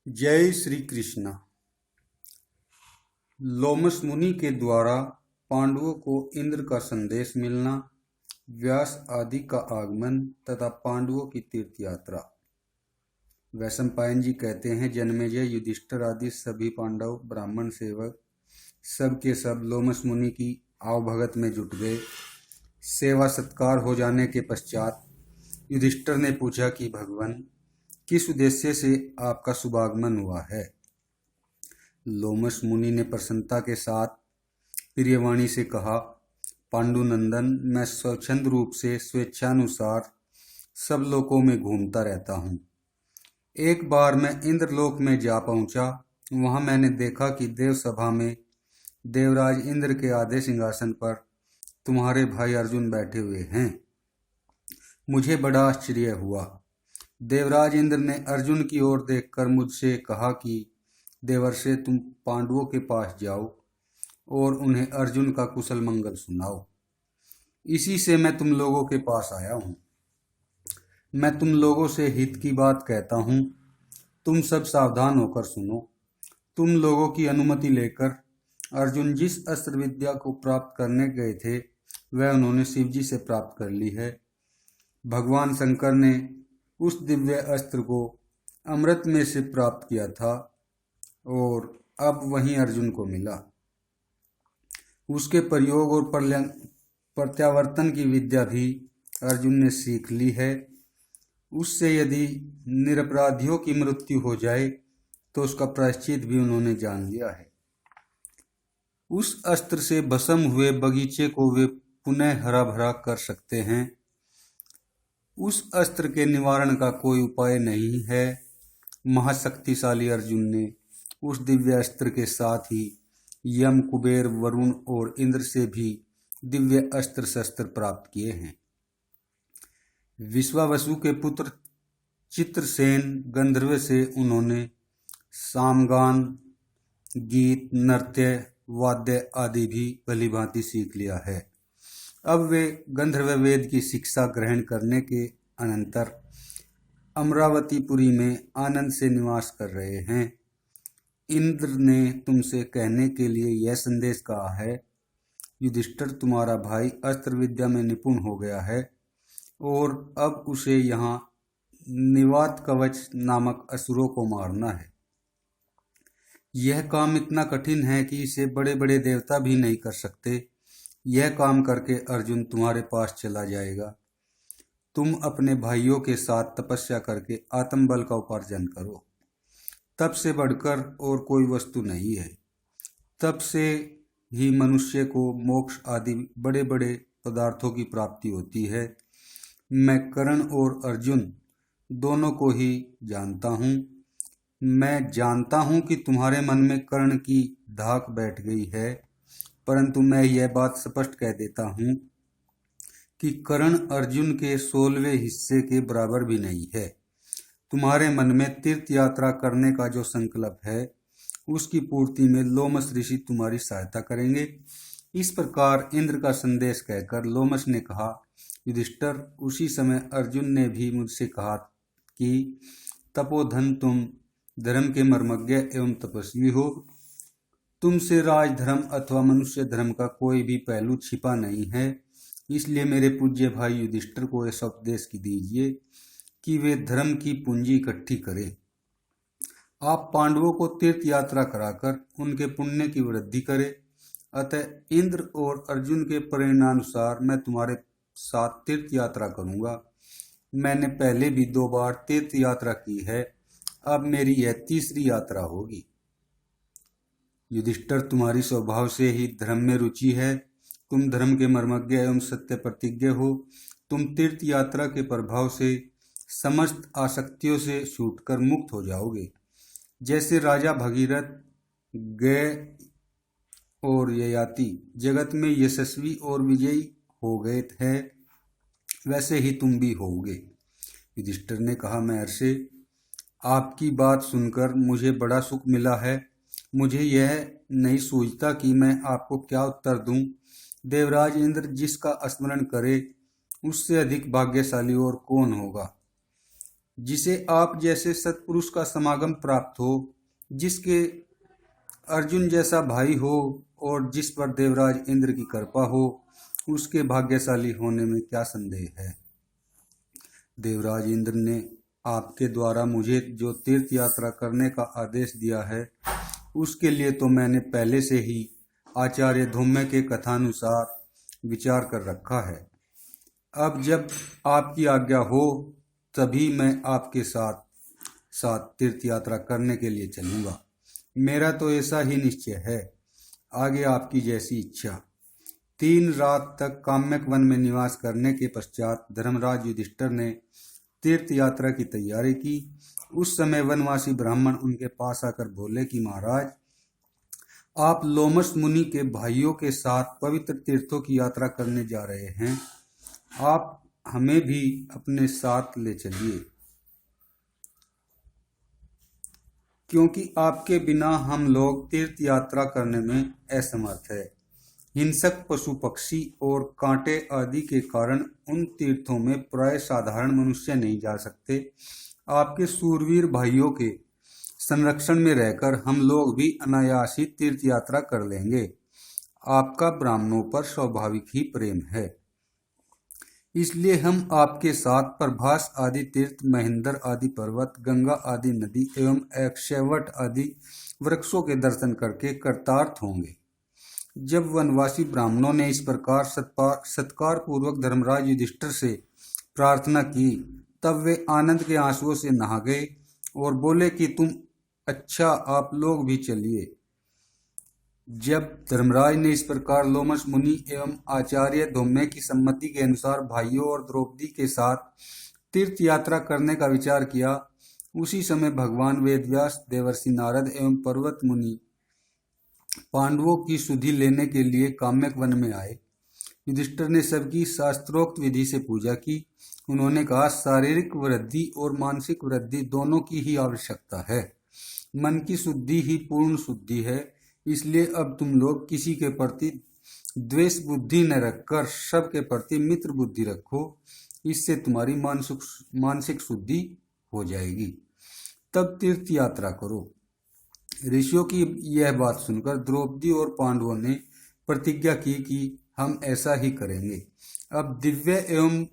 जय श्री कृष्ण। लोमस मुनि के द्वारा पांडवों को इंद्र का संदेश मिलना, व्यास आदि का आगमन तथा पांडवों की तीर्थ यात्रा। वैशंपायन जी कहते हैं, जन्मेजय, युधिष्ठिर आदि सभी पांडव, ब्राह्मण सेवक सब के सब लोमस मुनि की आवभगत में जुट गए। सेवा सत्कार हो जाने के पश्चात युधिष्ठिर ने पूछा कि भगवान, किस उद्देश्य से आपका शुभागमन हुआ है। लोमस मुनि ने प्रसन्नता के साथ प्रियवाणी से कहा, पांडुनंदन, मैं स्वच्छंद रूप से स्वेच्छानुसार सब लोकों में घूमता रहता हूँ। एक बार मैं इंद्रलोक में जा पहुंचा। वहां मैंने देखा कि देव सभा में देवराज इंद्र के आधे सिंहासन पर तुम्हारे भाई अर्जुन बैठे हुए हैं। मुझे बड़ा आश्चर्य हुआ। देवराज इंद्र ने अर्जुन की ओर देखकर मुझसे कहा कि देवर्षि, तुम पांडवों के पास जाओ और उन्हें अर्जुन का कुशल मंगल सुनाओ। इसी से मैं तुम लोगों के पास आया हूँ। मैं तुम लोगों से हित की बात कहता हूँ, तुम सब सावधान होकर सुनो। तुम लोगों की अनुमति लेकर अर्जुन जिस अस्त्र विद्या को प्राप्त करने गए थे, वह उन्होंने शिवजी से प्राप्त कर ली है। भगवान शंकर ने उस दिव्य अस्त्र को अमृत में से प्राप्त किया था और अब वही अर्जुन को मिला। उसके प्रयोग और प्रत्यावर्तन की विद्या भी अर्जुन ने सीख ली है। उससे यदि निरपराधियों की मृत्यु हो जाए तो उसका प्रायश्चित भी उन्होंने जान लिया है। उस अस्त्र से भस्म हुए बगीचे को वे पुनः हरा भरा कर सकते हैं। उस अस्त्र के निवारण का कोई उपाय नहीं है। महाशक्तिशाली अर्जुन ने उस दिव्य अस्त्र के साथ ही यम, कुबेर, वरुण और इंद्र से भी दिव्य अस्त्र शस्त्र प्राप्त किए हैं। विश्वावसु के पुत्र चित्रसेन गंधर्व से उन्होंने सामगान, गीत, नृत्य, वाद्य आदि भी भलीभांति सीख लिया है। अब वे गंधर्व वेद की शिक्षा ग्रहण करने के अनंतर अमरावतीपुरी में आनंद से निवास कर रहे हैं। इंद्र ने तुमसे कहने के लिए यह संदेश कहा है, युधिष्ठिर तुम्हारा भाई अस्त्र विद्या में निपुण हो गया है और अब उसे यहाँ निवात कवच नामक असुरों को मारना है। यह काम इतना कठिन है कि इसे बड़े बड़े देवता भी नहीं कर सकते। यह काम करके अर्जुन तुम्हारे पास चला जाएगा। तुम अपने भाइयों के साथ तपस्या करके आत्मबल का उपार्जन करो। तप से बढ़कर और कोई वस्तु नहीं है। तप से ही मनुष्य को मोक्ष आदि बड़े बड़े पदार्थों की प्राप्ति होती है। मैं कर्ण और अर्जुन दोनों को ही जानता हूँ। मैं जानता हूँ कि तुम्हारे मन में कर्ण की धाक बैठ गई है, परंतु मैं यह बात स्पष्ट कह देता हूँ कि कर्ण अर्जुन के 16वें हिस्से के बराबर भी नहीं है। तुम्हारे मन में तीर्थ यात्रा करने का जो संकल्प है, उसकी पूर्ति में लोमस ऋषि तुम्हारी सहायता करेंगे। इस प्रकार इंद्र का संदेश कहकर लोमस ने कहा, युधिष्ठिर, उसी समय अर्जुन ने भी मुझसे कहा कि तपोधन, तुम धर्म के मर्मज्ञ एवं तपस्वी हो। तुमसे राजधर्म अथवा मनुष्य धर्म का कोई भी पहलू छिपा नहीं है। इसलिए मेरे पूज्य भाई युधिष्ठिर को ऐसा उपदेश की दीजिए कि वे धर्म की पूंजी इकट्ठी करें। आप पांडवों को तीर्थ यात्रा कराकर उनके पुण्य की वृद्धि करें। अतः इंद्र और अर्जुन के प्रेरणानुसार मैं तुम्हारे साथ तीर्थ यात्रा करूंगा। मैंने पहले भी 2 बार तीर्थ यात्रा की है, अब मेरी यह तीसरी यात्रा होगी। युधिष्ठिर, तुम्हारी स्वभाव से ही धर्म में रुचि है। तुम धर्म के मर्मज्ञ एवं सत्य प्रतिज्ञ हो। तुम तीर्थ यात्रा के प्रभाव से समस्त आसक्तियों से छूटकर मुक्त हो जाओगे। जैसे राजा भगीरथ, गय और ययाति जगत में यशस्वी और विजयी हो गए थे, वैसे ही तुम भी होगे। युधिष्ठिर ने कहा, महर्षि, आपकी बात सुनकर मुझे बड़ा सुख मिला है। मुझे यह नहीं सूझता कि मैं आपको क्या उत्तर दूं। देवराज इंद्र जिसका स्मरण करे, उससे अधिक भाग्यशाली और कौन होगा। जिसे आप जैसे सत्पुरुष का समागम प्राप्त हो, जिसके अर्जुन जैसा भाई हो और जिस पर देवराज इंद्र की कृपा हो, उसके भाग्यशाली होने में क्या संदेह है। देवराज इंद्र ने आपके द्वारा मुझे जो तीर्थ यात्रा करने का आदेश दिया है, उसके लिए तो मैंने पहले से ही आचार्य धौम्य के कथानुसार विचार कर रखा है। अब जब आपकी आज्ञा हो तभी मैं आपके साथ साथ तीर्थ यात्रा करने के लिए चलूँगा। मेरा तो ऐसा ही निश्चय है, आगे आपकी जैसी इच्छा। 3 रात तक काम्यक वन में निवास करने के पश्चात धर्मराज युधिष्ठिर ने तीर्थ यात्रा की तैयारी की। उस समय वनवासी ब्राह्मण उनके पास आकर बोले कि महाराज, आप लोमस मुनि के भाइयों के साथ पवित्र तीर्थों की यात्रा करने जा रहे हैं, आप हमें भी अपने साथ ले चलिए, क्योंकि आपके बिना हम लोग तीर्थ यात्रा करने में असमर्थ है। हिंसक पशु पक्षी और कांटे आदि के कारण उन तीर्थों में प्राय साधारण मनुष्य नहीं जा सकते। आपके सूरवीर भाइयों के संरक्षण में रहकर हम लोग भी अनायास ही तीर्थ यात्रा कर लेंगे। आपका ब्राह्मणों पर स्वाभाविक ही प्रेम है, इसलिए हम आपके साथ प्रभास आदि तीर्थ, महेंद्र आदि पर्वत, गंगा आदि नदी एवं अक्षयवट आदि वृक्षों के दर्शन करके कृतार्थ होंगे। जब वनवासी ब्राह्मणों ने इस प्रकार सत्कार पूर्वक धर्मराज युधिष्ठिर से प्रार्थना की, तब वे आनंद के आंसुओं से नहा गए और बोले कि तुम अच्छा, आप लोग भी चलिए। जब धर्मराज ने इस प्रकार लोमस मुनि एवं आचार्य धौम्य की सम्मति के अनुसार भाइयों और द्रौपदी के साथ तीर्थ यात्रा करने का विचार किया, उसी समय भगवान वेदव्यास, देवर्षि नारद एवं पर्वत मुनि पांडवों की सुधि लेने के लिए काम्यक वन में आए। युधिष्ठिर ने सबकी शास्त्रोक्त विधि से पूजा की। उन्होंने कहा, शारीरिक वृद्धि और मानसिक वृद्धि दोनों की ही आवश्यकता है। मन की शुद्धि ही पूर्ण शुद्धि है, इसलिए अब तुम लोग किसी के प्रति द्वेष बुद्धि न रखकर सबके प्रति मित्र बुद्धि रखो, इससे तुम्हारी मानसिक शुद्धि हो जाएगी। तब तीर्थ यात्रा करो। ऋषियों की यह बात सुनकर द्रौपदी और पांडवों ने प्रतिज्ञा की कि हम ऐसा ही करेंगे। अब दिव्य एवं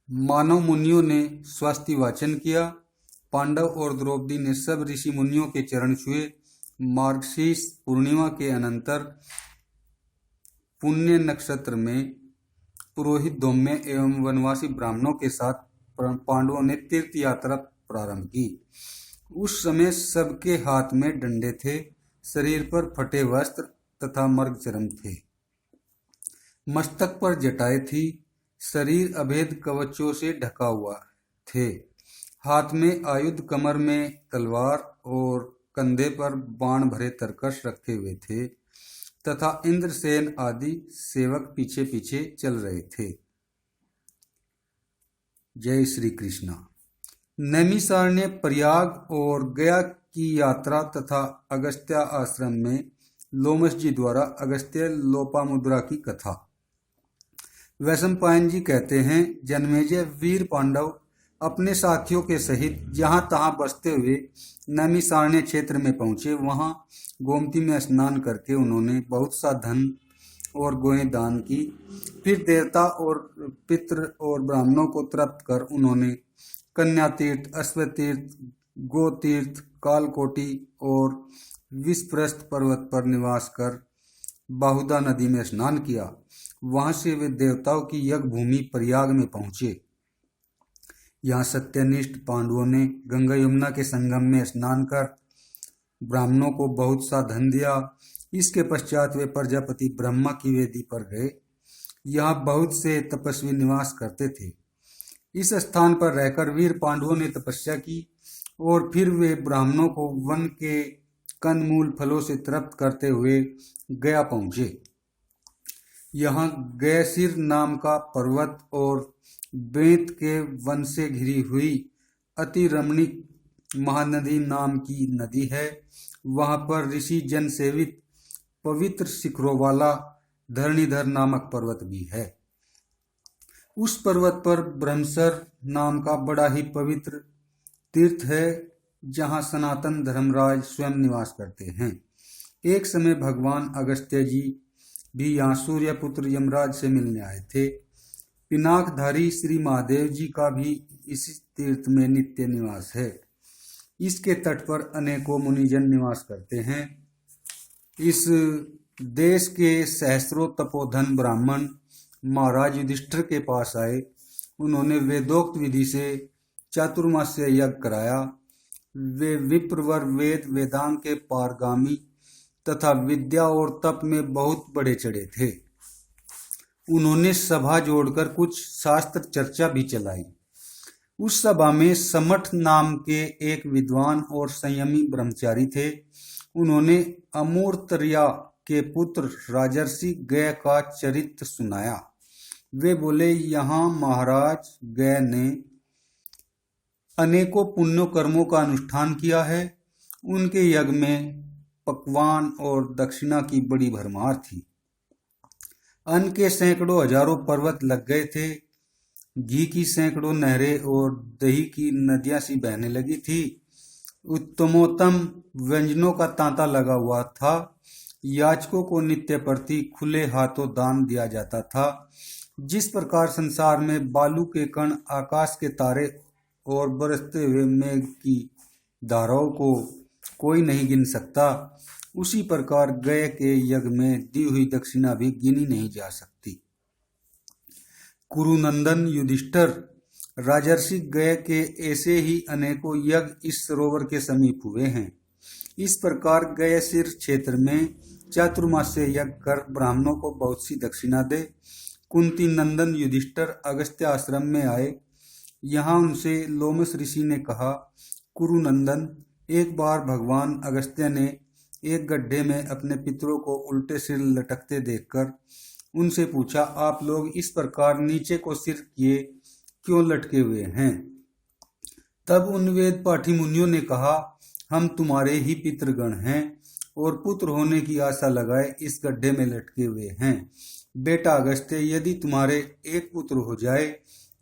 मानव मुनियों ने स्वस्ति वाचन किया। पांडव और द्रौपदी ने सब ऋषि मुनियों के चरण छुए। मार्गशीर्ष पूर्णिमा के अनंतर पुण्य नक्षत्र में पुरोहित धौम्य एवं वनवासी ब्राह्मणों के साथ पांडवों ने तीर्थ यात्रा प्रारंभ की। उस समय सबके हाथ में डंडे थे, शरीर पर फटे वस्त्र तथा मर्गचर्म थे, मस्तक पर जटाएं थी, शरीर अभेद कवचों से ढका हुआ थे, हाथ में आयुध, कमर में तलवार और कंधे पर बाण भरे तरकश रखे हुए थे तथा इंद्रसेन आदि सेवक पीछे पीछे चल रहे थे। जय श्री कृष्ण। नैमिषारण्य, प्रयाग और गया की यात्रा तथा अगस्त्य आश्रम में लोमस जी द्वारा अगस्त्य लोपामुद्रा की कथा। वैशंपायन जी कहते हैं, जन्मेजय वीर पांडव अपने साथियों के सहित जहां तहां बसते हुए नैमिषारण्य क्षेत्र में पहुंचे। वहां गोमती में स्नान करके उन्होंने बहुत सा धन और गोएं दान की। फिर देवता और पितृ और ब्राह्मणों को तृप्त कर उन्होंने कन्या तीर्थ, अश्वतीर्थ, गोतीर्थ, कालकोटि और विषप्रस्थ पर्वत पर निवास कर बाहुदा नदी में स्नान किया। वहां से वे देवताओं की यज्ञ भूमि प्रयाग में पहुंचे। यहाँ सत्यनिष्ठ पांडवों ने गंगा यमुना के संगम में स्नान कर ब्राह्मणों को बहुत सा धन दिया। इसके पश्चात वे प्रजापति ब्रह्मा की वेदी पर गए। यहाँ बहुत से तपस्वी निवास करते थे। इस स्थान पर रहकर वीर पांडवों ने तपस्या की और फिर वे ब्राह्मणों को वन के कंदमूल फलों से तृप्त करते हुए गया पहुंचे। यहाँ गयसिर नाम का पर्वत और बेंत के वन से घिरी हुई अति रमणीक महानदी नाम की नदी है। वहां पर ऋषि जन सेवित पवित्र शिखरों वाला धरणीधर नामक पर्वत भी है। उस पर्वत पर ब्रह्मसर नाम का बड़ा ही पवित्र तीर्थ है, जहाँ सनातन धर्मराज स्वयं निवास करते हैं। एक समय भगवान अगस्त्य जी भी यहाँ सूर्यपुत्र यमराज से मिलने आए थे। पिनाकधारी श्री महादेव जी का भी इस तीर्थ में नित्य निवास है। इसके तट पर अनेकों मुनिजन निवास करते हैं। इस देश के सहस्त्रों तपोधन ब्राह्मण महाराज युधिष्ठिर के पास आए। उन्होंने वेदोक्त विधि से चातुर्मास्य यज्ञ कराया। वे विप्रवर वेद वेदांग के पारगामी तथा विद्या और तप में बहुत बड़े चढ़े थे। उन्होंने सभा जोड़कर कुछ शास्त्र चर्चा भी चलाई। उस सभा में समठ नाम के एक विद्वान और संयमी ब्रह्मचारी थे। उन्होंने अमूर्तर्या के पुत्र राजर्षि गय का चरित्र सुनाया। वे बोले, यहाँ महाराज गय ने अनेकों पुण्य कर्मों का अनुष्ठान किया है। उनके यज्ञ में पकवान और दक्षिणा की बड़ी भरमार थी। अन्न के सैकड़ों हजारों पर्वत लग गए थे। घी की सैकड़ों नहरें और दही की नदियां सी बहने लगी थी। उत्तमोत्तम व्यंजनों का तांता लगा हुआ था। याचकों को नित्य प्रति खुले हाथों दान दिया जाता था। जिस प्रकार संसार में बालू के कण, आकाश के तारे और बरसते हुए मेघ की धाराओं को कोई नहीं गिन सकता, उसी प्रकार गय के यज्ञ में दी हुई दक्षिणा भी गिनी नहीं जा सकती। कुरुनंदन युधिष्ठिर, राजर्षि गय के ऐसे ही अनेकों यज्ञ इस सरोवर के समीप हुए हैं। इस प्रकार गय सिर क्षेत्र में चातुर्मास्य यज्ञ कर ब्राह्मणों को बहुत सी दक्षिणा दे। कुंती नंदन युधिष्ठिर अगस्त्य आश्रम में आए। यहाँ उनसे लोमस ऋषि ने कहा, कुरुनंदन, एक बार भगवान अगस्त्य ने एक गड्ढे में अपने पितरों को उल्टे सिर लटकते देखकर उनसे पूछा, आप लोग इस प्रकार नीचे को सिर किए क्यों लटके हुए हैं? तब उन वेद पाठी मुनियों ने कहा, हम तुम्हारे ही पितृगण हैं और पुत्र होने की आशा लगाए इस गड्ढे में लटके हुए हैं। बेटा अगस्त्य, यदि तुम्हारे एक पुत्र हो जाए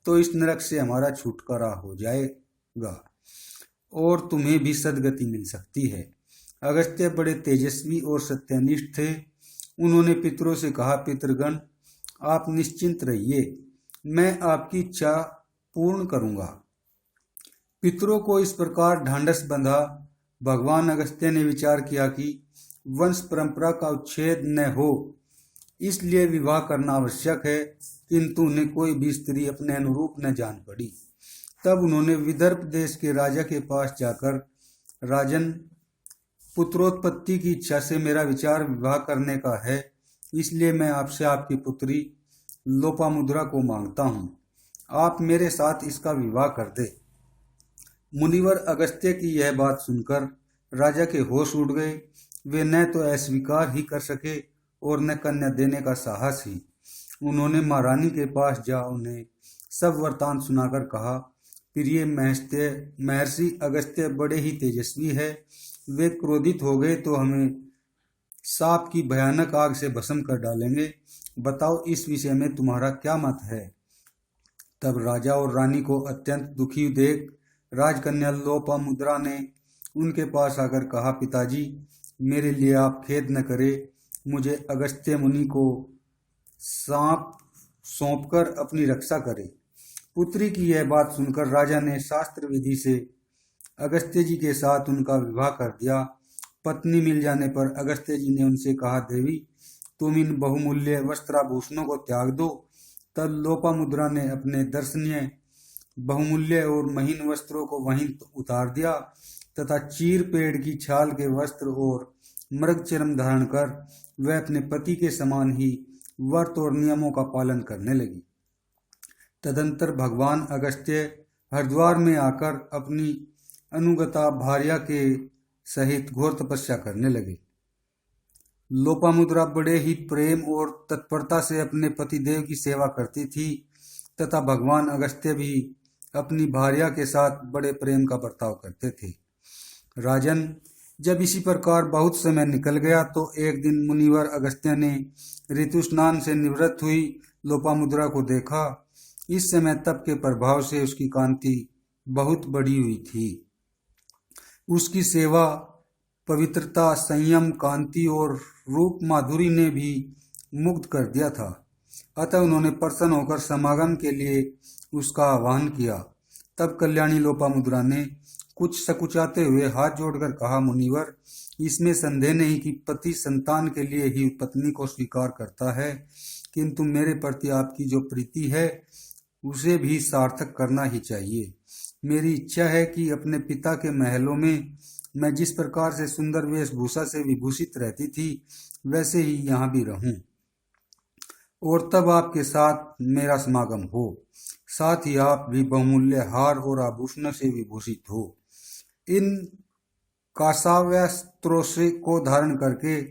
तो इस नरक से हमारा छुटकारा हो जाएगा और तुम्हें भी सद्गति मिल सकती है। अगस्त्य बड़े तेजस्वी और सत्यनिष्ठ थे। उन्होंने पितरों से कहा, पितृगण, आप निश्चिंत रहिए, मैं आपकी इच्छा पूर्ण करूंगा। पितरों को इस प्रकार ढांढस बंधा। भगवान अगस्त्य ने विचार किया कि वंश परंपरा का उच्छेद न हो, इसलिए विवाह करना आवश्यक है, किंतु उन्हें कोई भी स्त्री अपने अनुरूप न जान पड़ी। तब उन्होंने विदर्भ देश के राजा के पास जाकर, राजन, पुत्रोत्पत्ति की इच्छा से मेरा विचार विवाह करने का है, इसलिए मैं आपसे आपकी पुत्री लोपामुद्रा को मांगता हूँ। आप मेरे साथ इसका विवाह कर दे। मुनिवर अगस्त्य की यह बात सुनकर राजा के होश उड़ गए। वे न तो अस्वीकार ही कर सके और न कन्या देने का साहस ही। उन्होंने महारानी के पास जा उन्हें सब वृतांत सुनाकर कहा, प्रिय महर्षि अगस्त्य बड़े ही तेजस्वी है। वे क्रोधित हो गए तो हमें सांप की भयानक आग से भस्म कर डालेंगे। बताओ, इस विषय में तुम्हारा क्या मत है? तब राजा और रानी को अत्यंत दुखी देख राजकन्या लोपामुद्रा ने उनके पास आकर कहा, पिताजी, मेरे लिए आप खेद न करें। मुझे अगस्त्य मुनि को सांप सौंपकर अपनी रक्षा करें। पुत्री की यह बात सुनकर राजा ने शास्त्र विधि से अगस्त्य जी के साथ उनका विवाह कर दिया। पत्नी मिल जाने पर अगस्त्य जी ने उनसे कहा, देवी, तुम इन बहुमूल्य वस्त्राभूषणों को त्याग दो। तब लोपामुद्रा ने अपने दर्शनीय बहुमूल्य और महीन वस्त्रों को वहीं उतार दिया तथा चीर पेड़ की छाल के वस्त्र और मृग चर्म धारण कर वह अपने पति के समान ही व्रत और नियमों का पालन करने लगी। तदंतर भगवान अगस्त्य हरिद्वार में आकर अपनी अनुगता भार्या के सहित घोर तपस्या करने लगे। लोपामुद्रा बड़े ही प्रेम और तत्परता से अपने पतिदेव की सेवा करती थी तथा भगवान अगस्त्य भी अपनी भार्या के साथ बड़े प्रेम का बर्ताव करते थे। राजन, जब इसी प्रकार बहुत समय निकल गया तो एक दिन मुनिवर अगस्त्य ने ऋतु स्नान से निवृत्त हुई लोपामुद्रा को देखा। इस समय तप के प्रभाव से उसकी कांति बहुत बढ़ी हुई थी। उसकी सेवा, पवित्रता, संयम, कांति और रूप माधुरी ने भी मुग्ध कर दिया था। अतः उन्होंने प्रसन्न होकर समागम के लिए उसका आह्वान किया। तब कल्याणी लोपामुद्रा ने कुछ सकुचाते हुए हाथ जोड़कर कहा, मुनिवर, इसमें संदेह नहीं कि पति संतान के लिए ही पत्नी को स्वीकार करता है, किंतु मेरे प्रति आपकी जो प्रीति है उसे भी सार्थक करना ही चाहिए। मेरी इच्छा है कि अपने पिता के महलों में मैं जिस प्रकार से सुंदर वेशभूषा से विभूषित रहती थी वैसे ही यहाँ भी रहूं, और तब आपके साथ मेरा समागम हो। साथ ही आप भी बहुमूल्य हार और आभूषणों से विभूषित हो। इन कांसावस्त्रों से को धारण करके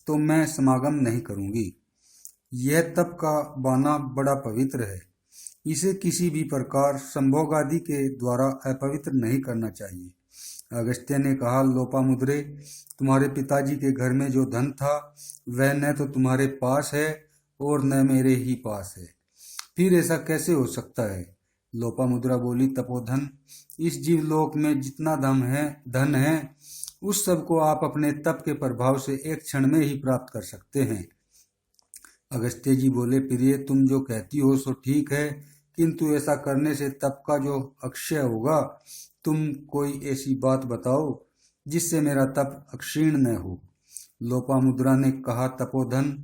तो मैं समागम नहीं करूंगी। यह तप का बाना बड़ा पवित्र है, इसे किसी भी प्रकार संभोग आदि के द्वारा अपवित्र नहीं करना चाहिए। अगस्त्य ने कहा, लोपामुद्रे, तुम्हारे पिताजी के घर में जो धन था वह न तो तुम्हारे पास है और न मेरे ही पास है, फिर ऐसा कैसे हो सकता है? लोपामुद्रा बोली, तपोधन, इस जीवलोक में जितना धन है उस सब को आप अपने तप के प्रभाव से एक क्षण में ही प्राप्त कर सकते हैं। अगस्त्य जी बोले, प्रिय, तुम जो कहती हो सो ठीक है, किंतु ऐसा करने से तप का जो अक्षय होगा, तुम कोई ऐसी बात बताओ जिससे मेरा तप अक्षीण न हो। लोपामुद्रा ने कहा, तपोधन,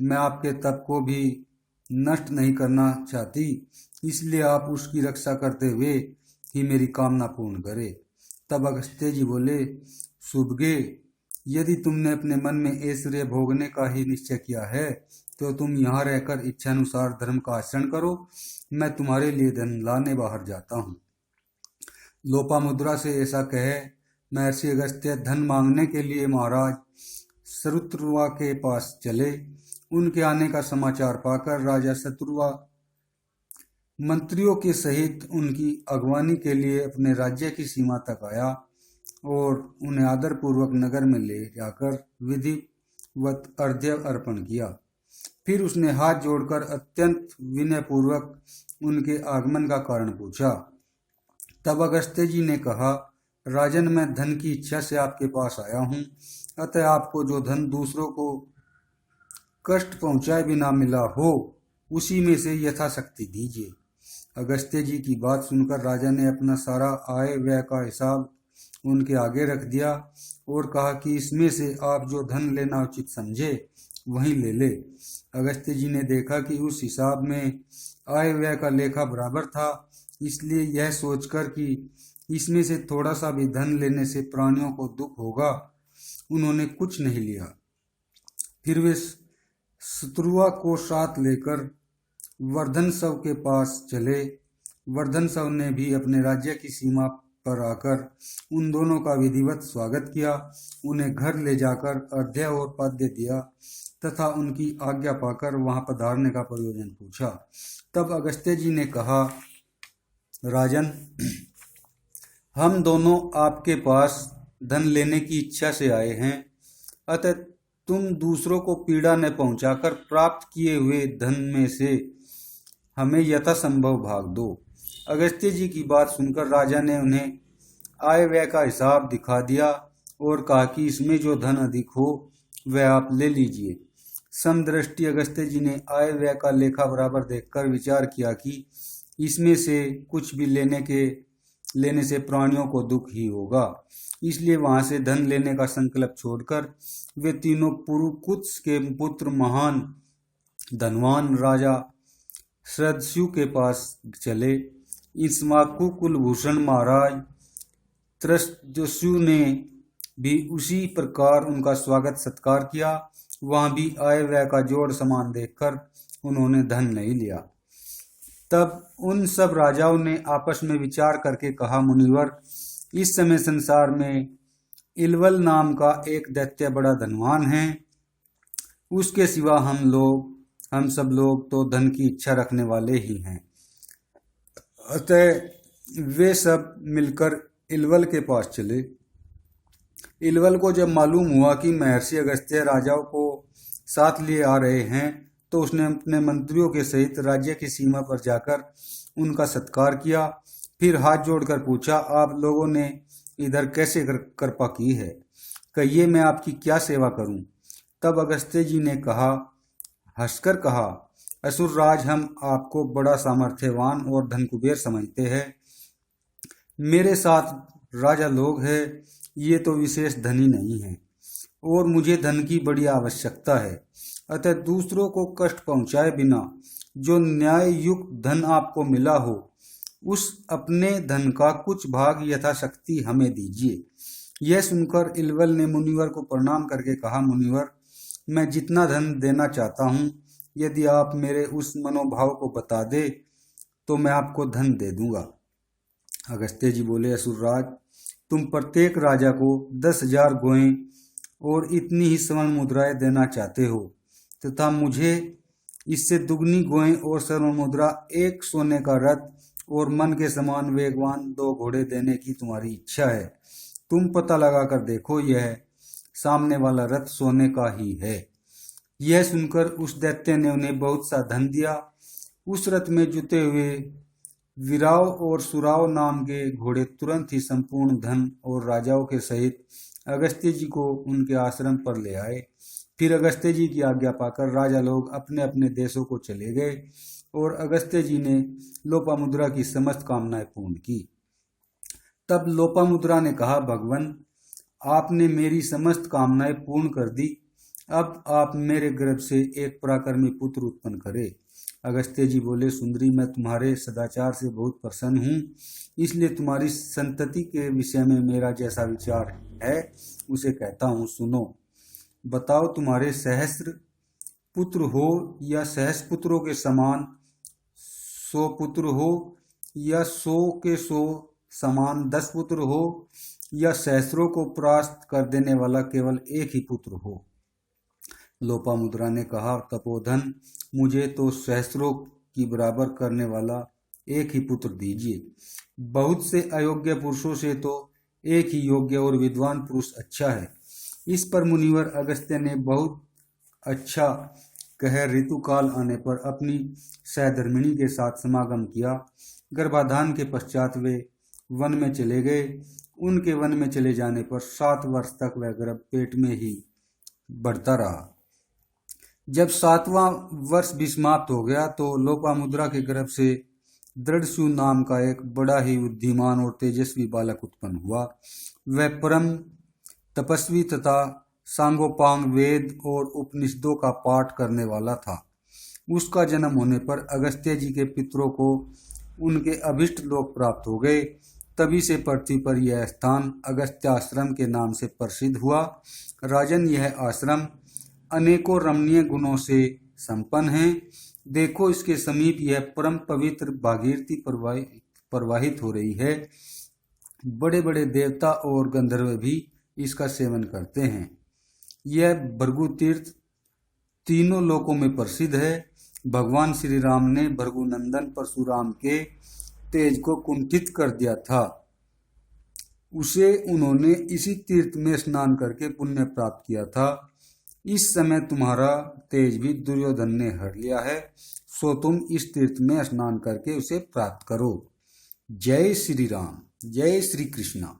मैं आपके तप को भी नष्ट नहीं करना चाहती, इसलिए आप उसकी रक्षा करते हुए ही मेरी कामना पूर्ण करें। तब अगस्त्य जी बोले, सुभगे, यदि तुमने अपने मन में ऐश्वर्य भोगने का ही निश्चय किया है तो तुम यहाँ रहकर इच्छानुसार धर्म का आचरण करो, मैं तुम्हारे लिए धन लाने बाहर जाता हूँ। लोपामुद्रा से ऐसा कहे महर्षि अगस्त्य धन मांगने के लिए महाराज शत्रुवा के पास चले। उनके आने का समाचार पाकर राजा शत्रुवा मंत्रियों के सहित उनकी अगवानी के लिए अपने राज्य की सीमा तक आया और उन्हें आदरपूर्वक नगर में ले जाकर विधिवत अर्घ्य अर्पण किया। फिर उसने हाथ जोड़कर अत्यंत विनयपूर्वक उनके आगमन का कारण पूछा। तब अगस्त्य जी ने कहा, राजन, मैं धन की इच्छा से आपके पास आया हूँ, अतः आपको जो धन दूसरों को कष्ट पहुंचाए बिना मिला हो उसी में से यथाशक्ति दीजिए। अगस्त्य जी की बात सुनकर राजा ने अपना सारा आय व्यय का हिसाब उनके आगे रख दिया और कहा कि इसमें से आप जो धन लेना उचित समझे वहीं ले ले। अगस्त्य जी ने देखा कि उस हिसाब में आय व्यय का लेखा बराबर था, इसलिए यह सोचकर कि इसमें से थोड़ा सा भी धन लेने से प्राणियों को दुख होगा, उन्होंने कुछ नहीं लिया। फिर वे शत्रुआ को साथ लेकर वर्धनसव के पास चले। वर्धनसव ने भी अपने राज्य की सीमा पर आकर उन दोनों का विधिवत स्वागत किया, उन्हें घर ले जाकर अर्घ्य और पाद्य दिया तथा उनकी आज्ञा पाकर वहां पधारने का प्रयोजन पूछा। तब अगस्त्य जी ने कहा, राजन, हम दोनों आपके पास धन लेने की इच्छा से आए हैं, अतः तुम दूसरों को पीड़ा न पहुंचाकर प्राप्त किए हुए धन में से हमें यथासंभव भाग दो। अगस्त्य जी की बात सुनकर राजा ने उन्हें आय व्यय का हिसाब दिखा दिया और कहा कि इसमें जो धन अधिक हो वह आप ले लीजिए। समदृष्टि अगस्त्य जी ने आय व्यय का लेखा बराबर देखकर विचार किया कि इसमें से कुछ भी लेने से प्राणियों को दुख ही होगा, इसलिए वहां से धन लेने का संकल्प छोड़कर वे तीनों पुरुकुत्स के पुत्र महान धनवान राजा श्रद्धस्यु के पास चले। इक्ष्वाकु कुलभूषण महाराज त्रस्तस्यु ने भी उसी प्रकार उनका स्वागत सत्कार किया। वहां भी आय व्यय का जोड़ समान देखकर उन्होंने धन नहीं लिया। तब उन सब राजाओं ने आपस में विचार करके कहा, मुनिवर, इस समय संसार में इलवल नाम का एक दैत्य बड़ा धनवान है। उसके सिवा हम सब लोग तो धन की इच्छा रखने वाले ही हैं। अतः वे सब मिलकर इलवल के पास चले। इलवल को जब मालूम हुआ कि महर्षि अगस्त्य राजाओं को साथ लिए आ रहे हैं तो उसने अपने मंत्रियों के सहित राज्य की सीमा पर जाकर उनका सत्कार किया। फिर हाथ जोड़कर पूछा, आप लोगों ने इधर कैसे कृपा की है? कहिए, मैं आपकी क्या सेवा करूं? तब अगस्त्य जी ने हंसकर कहा, असुरराज, हम आपको बड़ा सामर्थ्यवान और धन कुबेर समझते हैं। मेरे साथ राजा लोग हैं, ये तो विशेष धनी नहीं है और मुझे धन की बड़ी आवश्यकता है। अतः दूसरों को कष्ट पहुंचाए बिना जो न्याय युक्त धन आपको मिला हो, उस अपने धन का कुछ भाग यथाशक्ति हमें दीजिए। यह सुनकर इलवल ने मुनिवर को प्रणाम करके कहा, मुनिवर, मैं जितना धन देना चाहता हूँ, यदि आप मेरे उस मनोभाव को बता दे तो मैं आपको धन दे दूंगा। अगस्त्य जी बोले, असुरराज, तुम प्रत्येक राजा को 10,000 गोएं और इतनी ही स्वर्ण मुद्राएं देना चाहते हो तथा मुझे इससे दुगनी गोएं और स्वर्ण मुद्रा, 1 सोने का रथ और मन के समान वेगवान 2 घोड़े देने की तुम्हारी इच्छा है। तुम पता लगा कर देखो, यह सामने वाला रथ सोने का ही है। यह सुनकर उस दैत्य ने उन्हें बहुत सा धन दिया। उस रथ में जुते हुए वीराव और सुराव नाम के घोड़े तुरंत ही संपूर्ण धन और राजाओं के सहित अगस्त्य जी को उनके आश्रम पर ले आए। फिर अगस्त्य जी की आज्ञा पाकर राजा लोग अपने अपने देशों को चले गए और अगस्त्य जी ने लोपामुद्रा की समस्त कामनाएं पूर्ण की। तब लोपामुद्रा ने कहा, भगवान, आपने मेरी समस्त कामनाएं पूर्ण कर दी। अब आप मेरे गर्भ से एक पराक्रमी पुत्र उत्पन्न करें। अगस्त्य जी बोले, सुंदरी, मैं तुम्हारे सदाचार से बहुत प्रसन्न हूँ, इसलिए तुम्हारी संतति के विषय में मेरा जैसा विचार है उसे कहता हूँ, सुनो। बताओ, तुम्हारे सहस्त्र पुत्र हो या सहस्त्र पुत्रों के समान 100 पुत्र हो या 100 के 100 समान 10 पुत्र हो या सहस्त्रों को परास्त कर देने वाला केवल एक ही पुत्र हो। लोपामुद्रा ने कहा, तपोधन, मुझे तो सहस्त्रों की बराबर करने वाला एक ही पुत्र दीजिए। बहुत से अयोग्य पुरुषों से तो एक ही योग्य और विद्वान पुरुष अच्छा है। इस पर मुनिवर अगस्त्य ने बहुत अच्छा कह ऋतुकाल आने पर अपनी सहधर्मिणी के साथ समागम किया। गर्भाधान के पश्चात वे वन में चले गए। उनके वन में चले जाने पर 7 वर्ष तक वह गर्भ पेट में ही बढ़ता रहा। जब 7वां वर्ष भी समाप्त हो गया तो लोपामुद्रा के गर्भ से दृढ़सु नाम का एक बड़ा ही बुद्धिमान और तेजस्वी बालक उत्पन्न हुआ। वह परम तपस्वी तथा सांगोपांग वेद और उपनिषदों का पाठ करने वाला था। उसका जन्म होने पर अगस्त्य जी के पितरों को उनके अभिष्ट लोक प्राप्त हो गए। तभी से पृथ्वी पर यह स्थान अगस्त्याश्रम के नाम से प्रसिद्ध हुआ। राजन, यह आश्रम अनेकों रमणीय गुणों से संपन्न है। देखो, इसके समीप यह परम पवित्र भागीरथी प्रवाहित हो रही है। बड़े बड़े देवता और गंधर्व भी इसका सेवन करते हैं। यह भृगु तीर्थ तीनों लोकों में प्रसिद्ध है। भगवान श्री राम ने भृगुनंदन परशुराम के तेज को कुंठित कर दिया था। उसे उन्होंने इसी तीर्थ में स्नान करके पुण्य प्राप्त किया था। इस समय तुम्हारा तेज भी दुर्योधन ने हर लिया है, सो तुम इस तीर्थ में स्नान करके उसे प्राप्त करो। जय श्री राम, जय श्री कृष्णा।